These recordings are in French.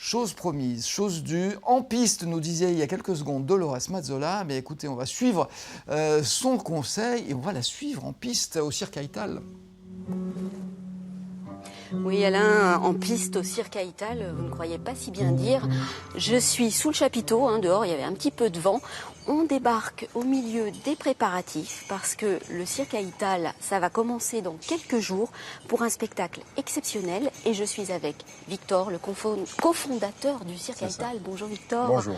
chose promise, chose due. En piste, nous disait il y a quelques secondes Dolores Mazzola. Mais écoutez, on va suivre son conseil et on va la suivre en piste au Cirque Haïtal. Oui, Alain, en piste au Cirque Haïtal, vous ne croyez pas si bien dire. Je suis sous le chapiteau, dehors, il y avait un petit peu de vent. On débarque au milieu des préparatifs parce que le Cirque Haïtal, ça va commencer dans quelques jours pour un spectacle exceptionnel. Et je suis avec Victor, le cofondateur du Cirque Haïtal. Bonjour Victor. Bonjour.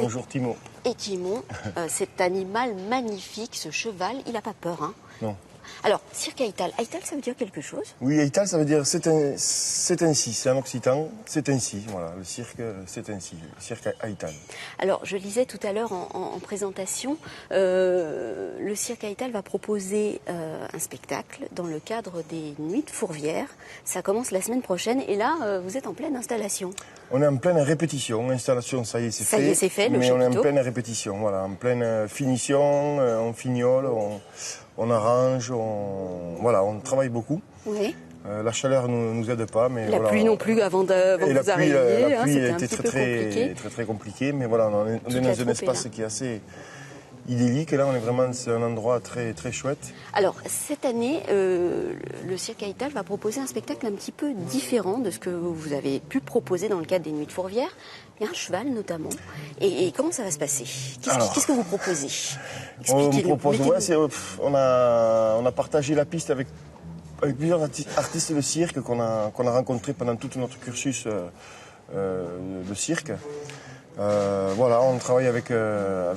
Bonjour Timo. Et Timon, cet animal magnifique, ce cheval, il n'a pas peur, hein? Non. Alors, Cirque Haïtal, Haïtal, ça veut dire quelque chose? Oui, Haïtal, ça veut dire c'est ainsi, c'est en occitan, c'est ainsi, voilà, le cirque, c'est ainsi, le cirque Haïtal. Alors, je lisais tout à l'heure en présentation, le Cirque Haïtal va proposer un spectacle dans le cadre des Nuits de Fourvière. Ça commence la semaine prochaine et là, vous êtes en pleine installation. On est en pleine répétition, installation, ça y est, c'est fait. Ça y est, c'est fait, le mais on est chapiteau. en pleine répétition, voilà, en pleine finition, on fignole, on arrange, on travaille beaucoup. Oui. La chaleur nous aide pas, mais la pluie non plus avant que vous arriviez. La pluie c'était était très compliqué, mais voilà, on est dans un espace qui est assez idyllique. Et là, on est vraiment, c'est un endroit très très chouette. Alors cette année, le Cirque Haïtal va proposer un spectacle un petit peu différent de ce que vous avez pu proposer dans le cadre des Nuits de Fourvière. Il y a un cheval notamment. Et comment ça va se passer? Qu'est-ce que vous proposez? On a partagé la piste avec plusieurs artistes de cirque qu'on a rencontrés pendant tout notre cursus de cirque. On travaille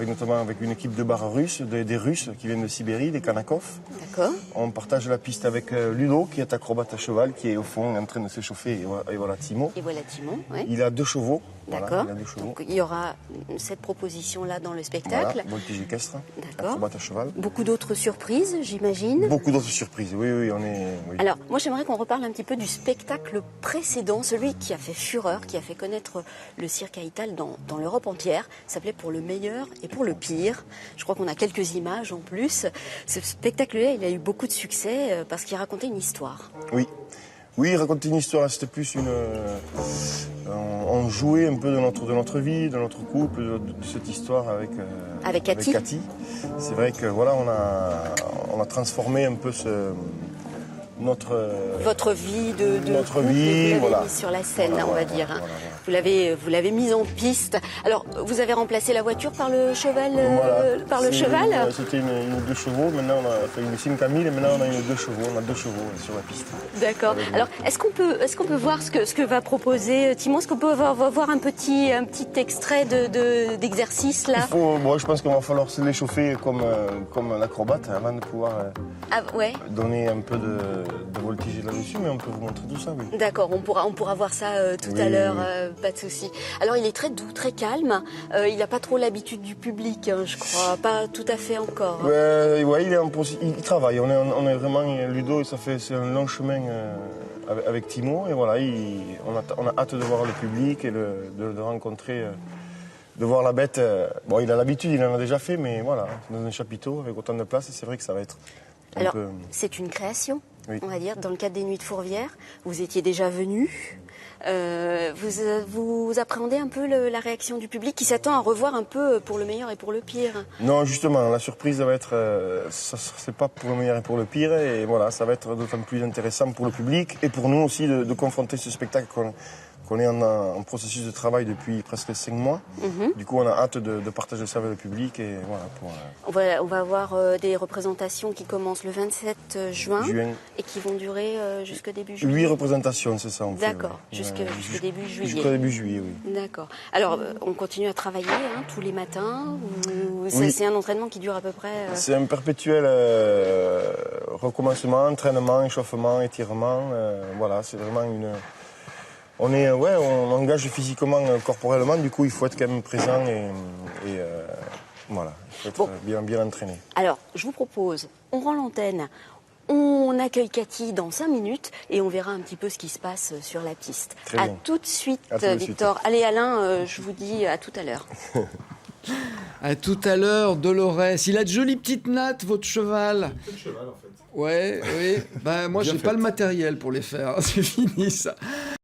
notamment avec une équipe de bar russe, des Russes qui viennent de Sibérie, des Kanakov. D'accord. On partage la piste avec Ludo, qui est acrobate à cheval, qui est au fond en train de s'échauffer. Et voilà Timo. Et voilà Timon, ouais. Il a 2 chevaux. D'accord. Voilà, donc il y aura cette proposition-là dans le spectacle. Voilà, voltige équestre, d'accord. acrobate à cheval. Beaucoup d'autres surprises, j'imagine. Beaucoup d'autres surprises, oui. Alors, moi j'aimerais qu'on reparle un petit peu du spectacle précédent, celui qui a fait fureur, qui a fait connaître le Cirque Haïtal dans l'Europe entière. Ça s'appelait Pour le meilleur et pour le pire. Je crois qu'on a quelques images en plus. Ce spectacle-là, il a eu beaucoup de succès parce qu'il racontait une histoire. Oui, raconter une histoire, c'était plus on jouait un peu de notre vie, de notre couple, de cette histoire avec Cathy. C'est vrai que voilà, on a transformé un peu votre vie de notre couple, vie, vous l'avez mis sur la scène, on va dire. Voilà. Vous l'avez mise en piste. Alors, vous avez remplacé la voiture par le cheval. C'était une 2 chevaux. Maintenant, on a fait une 5 000 et maintenant on a une 2 chevaux. On a 2 chevaux sur la piste. D'accord. Alors, est-ce qu'on peut voir ce que va proposer Timon? Est-ce qu'on peut voir un petit extrait d'exercice là? Je pense qu'il va falloir se l'échauffer comme l'acrobate avant de pouvoir donner un peu de voltige là-dessus, mais on peut vous montrer tout ça, oui. D'accord, on pourra voir ça tout à l'heure, pas de souci. Alors il est très doux, très calme, il n'a pas trop l'habitude du public, je crois, pas tout à fait encore. Il travaille, on est vraiment, Ludo, c'est un long chemin avec Timo, et voilà, on a hâte de voir le public et de rencontrer, de voir la bête. Il a l'habitude, il en a déjà fait, mais voilà, dans un chapiteau avec autant de place, c'est vrai que ça va être... Alors, c'est une création, on va dire, dans le cadre des Nuits de Fourvière. Vous étiez déjà venu. Vous appréhendez un peu la réaction du public qui s'attend à revoir un peu Pour le meilleur et pour le pire? Non, justement, la surprise va être, c'est pas pour le meilleur et pour le pire, et voilà, ça va être d'autant plus intéressant pour le public et pour nous aussi de confronter ce spectacle qu'on est en processus de travail depuis presque 5 mois. Du coup, on a hâte de partager ça avec le public. Et voilà, on va avoir des représentations qui commencent le 27 juin et qui vont durer jusqu'au début juillet. 8 représentations, c'est ça. D'accord, jusqu'au début juillet. Jusqu'au début juillet, oui. D'accord. Alors, on continue à travailler tous les matins c'est un entraînement qui dure à peu près... C'est un perpétuel recommencement, entraînement, échauffement, étirement. Voilà, c'est vraiment on engage physiquement, corporellement, du coup il faut être quand même présent et voilà, il faut être bien entraîné. Alors, je vous propose, on rend l'antenne, on accueille Cathy dans 5 minutes et on verra un petit peu ce qui se passe sur la piste. À tout de suite, Victor. Allez Alain, je vous dis à tout à l'heure. À tout à l'heure, Dolores. Il a de jolies petites nattes, votre cheval. C'est le cheval en fait. Ouais, oui. Moi, j'ai pas le matériel pour les faire. C'est fini ça.